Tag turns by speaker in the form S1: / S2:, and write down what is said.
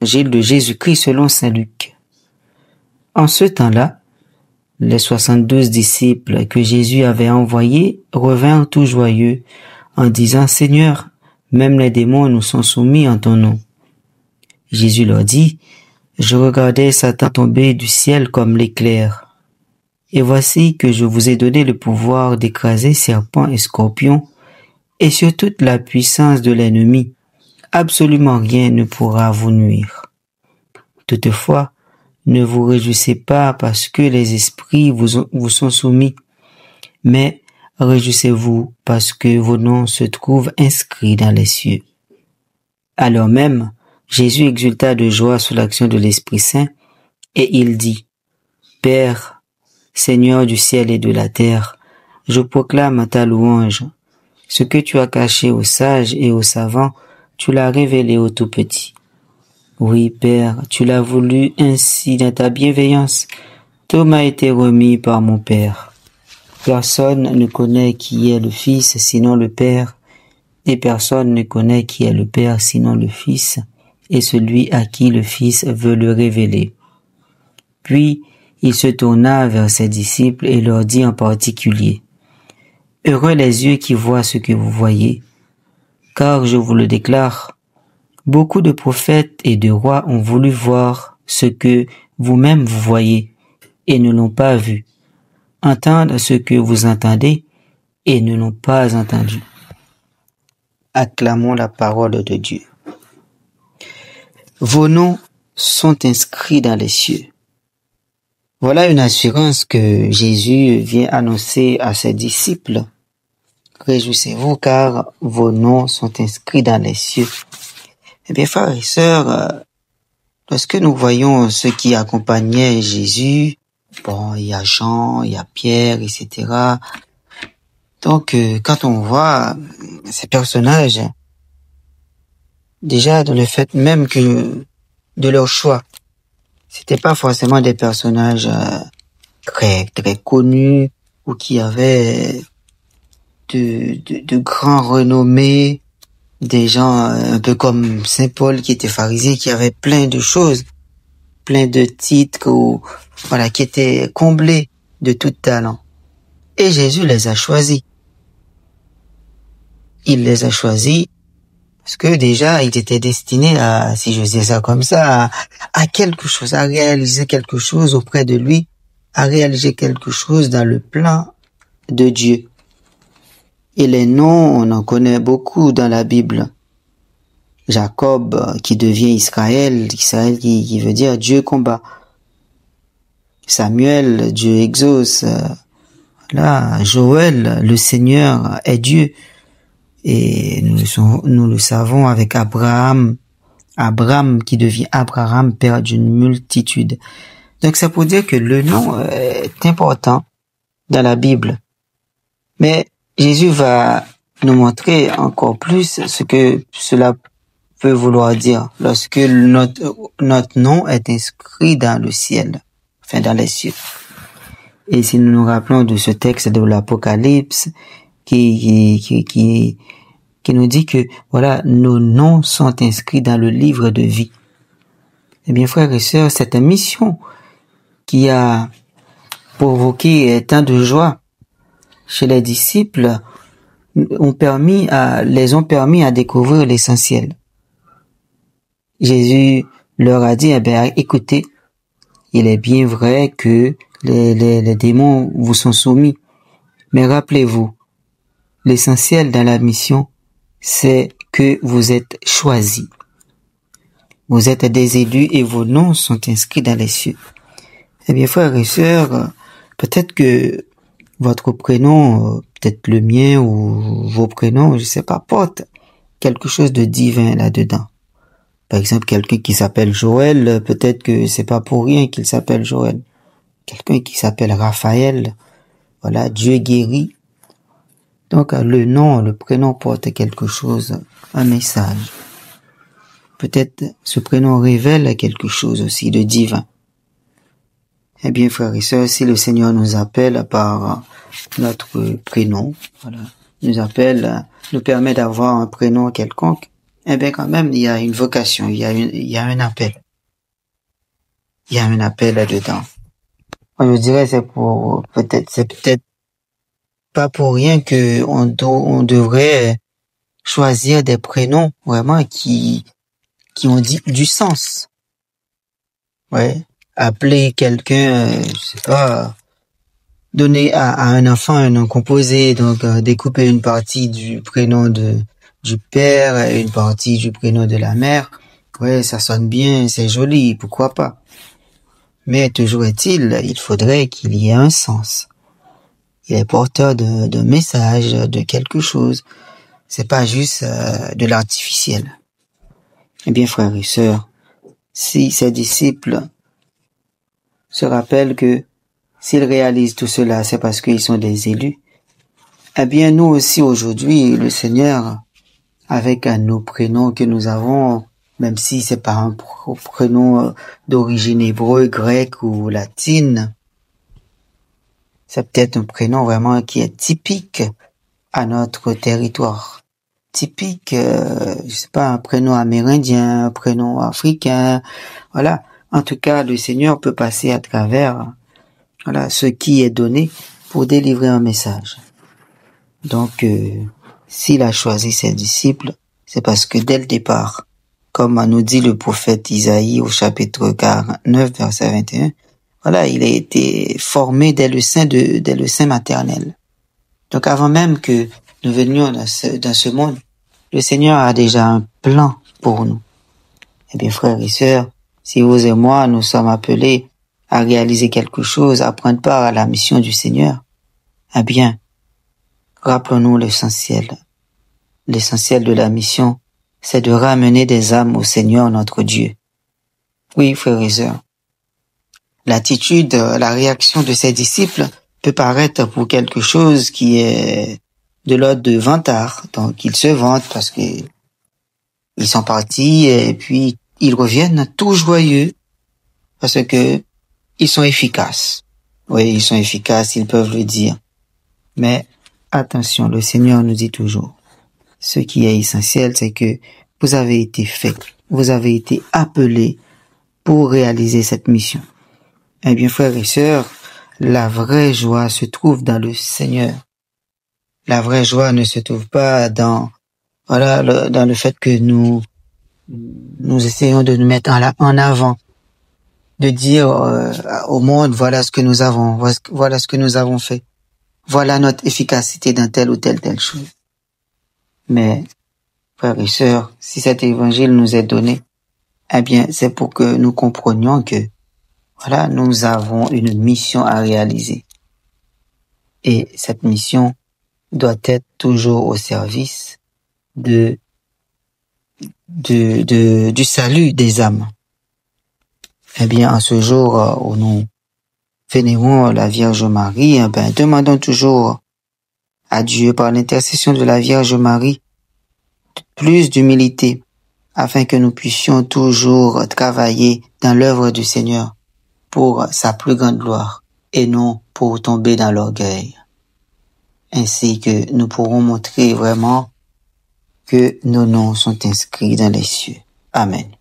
S1: Évangile de Jésus-Christ selon saint Luc. En ce temps-là, les 72 disciples que Jésus avait envoyés revinrent tout joyeux en disant « Seigneur, même les démons nous sont soumis en ton nom. » Jésus leur dit « Je regardais Satan tomber du ciel comme l'éclair. Et voici que je vous ai donné le pouvoir d'écraser serpents et scorpions et sur toute la puissance de l'ennemi. Absolument rien ne pourra vous nuire. Toutefois, ne vous réjouissez pas parce que les esprits vous sont soumis, mais réjouissez-vous parce que vos noms se trouvent inscrits dans les cieux. » Alors même, Jésus exulta de joie sous l'action de l'Esprit Saint, et il dit, « Père, Seigneur du ciel et de la terre, je proclame ta louange. Ce que tu as caché aux sages et aux savants, tu l'as révélé aux tout petits. Oui, Père, tu l'as voulu ainsi dans ta bienveillance. Tout m'a été remis par mon Père. Personne ne connaît qui est le Fils sinon le Père, et personne ne connaît qui est le Père sinon le Fils, et celui à qui le Fils veut le révéler. » Puis il se tourna vers ses disciples et leur dit en particulier, « Heureux les yeux qui voient ce que vous voyez, car je vous le déclare, beaucoup de prophètes et de rois ont voulu voir ce que vous-même vous voyez et ne l'ont pas vu, entendre ce que vous entendez et ne l'ont pas entendu. » Acclamons la parole de Dieu. Vos noms sont inscrits dans les cieux. Voilà une assurance que Jésus vient annoncer à ses disciples. Réjouissez-vous car vos noms sont inscrits dans les cieux. Eh bien, frères et sœurs, lorsque nous voyons ceux qui accompagnaient Jésus, bon, il y a Jean, il y a Pierre, etc. Donc, quand on voit ces personnages, déjà dans le fait même que de leur choix, c'était pas forcément des personnages très connus ou qui avaient de grands renommées, des gens un peu comme Saint Paul qui était pharisien, qui avait plein de choses, plein de titres, voilà, qui étaient comblés de tout talent. Et Jésus les a choisis. Il les a choisis parce que déjà, ils étaient destinés à, si je dis ça comme ça, à quelque chose, à réaliser quelque chose auprès de lui, à réaliser quelque chose dans le plan de Dieu. Et les noms, on en connaît beaucoup dans la Bible. Jacob, qui devient Israël qui veut dire Dieu combat. Samuel, Dieu exauce. Là, Joël, le Seigneur est Dieu. Et nous le savons avec Abraham qui devient Abraham, père d'une multitude. Donc c'est pour dire que le nom est important dans la Bible. Mais Jésus va nous montrer encore plus ce que cela peut vouloir dire lorsque notre nom est inscrit dans le ciel, enfin dans les cieux. Et si nous nous rappelons de ce texte de l'Apocalypse qui nous dit que voilà, nos noms sont inscrits dans le livre de vie. Eh bien, frères et sœurs, cette mission qui a provoqué tant de joie chez les disciples les ont permis à découvrir l'essentiel. Jésus leur a dit, eh bien, écoutez, il est bien vrai que les démons vous sont soumis, mais rappelez-vous, l'essentiel dans la mission, c'est que vous êtes choisis. Vous êtes des élus et vos noms sont inscrits dans les cieux. Eh bien, frères et sœurs, peut-être que votre prénom, peut-être le mien ou vos prénoms, je sais pas, porte quelque chose de divin là-dedans. Par exemple, quelqu'un qui s'appelle Joël, peut-être que c'est pas pour rien qu'il s'appelle Joël. Quelqu'un qui s'appelle Raphaël, voilà, Dieu guérit. Donc, le nom, le prénom porte quelque chose, un message. Peut-être ce prénom révèle quelque chose aussi de divin. Eh bien, frères et sœurs, si le Seigneur nous appelle par notre prénom, voilà, nous permet d'avoir un prénom quelconque, eh bien quand même, il y a une vocation, il y a un appel. Il y a un appel là-dedans. Je dirais c'est peut-être pas pour rien que on devrait choisir des prénoms vraiment qui ont du sens. Ouais. Appeler quelqu'un, je sais pas, donner à un enfant un nom composé, donc découper une partie du prénom du père et une partie du prénom de la mère. Ouais, ça sonne bien, c'est joli, pourquoi pas. Mais toujours est-il, il faudrait qu'il y ait un sens. Il est porteur de message, de quelque chose. C'est pas juste de l'artificiel. Eh bien, frères et sœurs, si ces disciples se rappellent que s'ils réalisent tout cela, c'est parce qu'ils sont des élus, eh bien, nous aussi aujourd'hui, le Seigneur, avec nos prénoms que nous avons, même si c'est pas un prénom d'origine hébreu, grec ou latine, c'est peut-être un prénom vraiment qui est typique à notre territoire. Typique, je sais pas, un prénom amérindien, un prénom africain, voilà. En tout cas, le Seigneur peut passer à travers, voilà, ce qui est donné pour délivrer un message. Donc, s'il a choisi ses disciples, c'est parce que dès le départ, comme nous dit le prophète Isaïe au chapitre 49, verset 21, voilà, il a été formé dès le sein maternel. Donc, avant même que nous venions dans ce monde, le Seigneur a déjà un plan pour nous. Eh bien, frères et sœurs, si vous et moi, nous sommes appelés à réaliser quelque chose, à prendre part à la mission du Seigneur, eh bien, rappelons-nous l'essentiel. L'essentiel de la mission, c'est de ramener des âmes au Seigneur notre Dieu. Oui, frères et sœurs, l'attitude, la réaction de ses disciples peut paraître pour quelque chose qui est de l'ordre de vantard. Donc, ils se vantent parce que ils sont partis et puis ils reviennent tout joyeux parce que ils sont efficaces. Oui, ils sont efficaces, ils peuvent le dire. Mais attention, le Seigneur nous dit toujours, ce qui est essentiel, c'est que vous avez été fait, vous avez été appelés pour réaliser cette mission. Eh bien, frères et sœurs, la vraie joie se trouve dans le Seigneur. La vraie joie ne se trouve pas dans le fait que nous essayons de nous mettre en avant, de dire au monde, voilà ce que nous avons, voilà ce que nous avons fait, voilà notre efficacité dans telle ou telle chose. Mais, frères et sœurs, si cet évangile nous est donné, eh bien, c'est pour que nous comprenions que, voilà, nous avons une mission à réaliser. Et cette mission doit être toujours au service du salut des âmes. Eh bien, en ce jour où nous vénérons la Vierge Marie, eh bien, demandons toujours à Dieu, par l'intercession de la Vierge Marie, plus d'humilité, afin que nous puissions toujours travailler dans l'œuvre du Seigneur pour sa plus grande gloire et non pour tomber dans l'orgueil. Ainsi que nous pourrons montrer vraiment que nos noms sont inscrits dans les cieux. Amen.